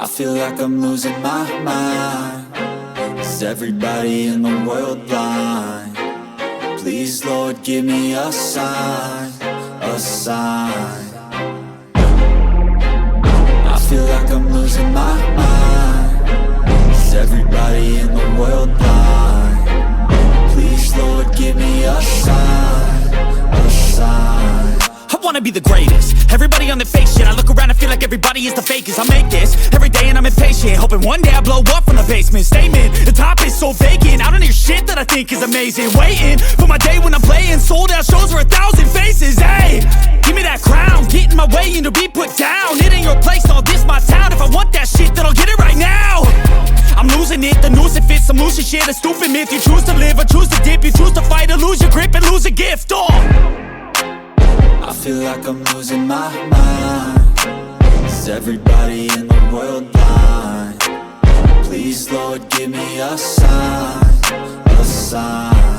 I feel like I'm losing my mind. Is everybody in the world blind? Please, Lord, give me a sign, a sign. I feel like I'm losing my mind. Is everybody in the world blind? Please, Lord, give me a sign, a sign. I wanna be the greatest. Everybody on the fake shit. I look around and feel like everybody is the fakest. I make this every day and I'm impatient, hoping one day I blow up from the basement. Statement, the top is so vacant. I don't hear shit that I think is amazing. Waiting for my day when I'm playing sold out shows for 1,000 faces. Hey, give me that crown, get in my way and to be put down. It ain't your place, all this my town. If I want that shit, then I'll get it right now. I'm losing it, the noose it fits. I'm losing shit, a stupid myth. You choose to live or choose to dip. You choose to fight or lose your grip and lose a gift. I feel like I'm losing my mind. Is everybody in the world blind? Please, Lord, give me a sign, a sign.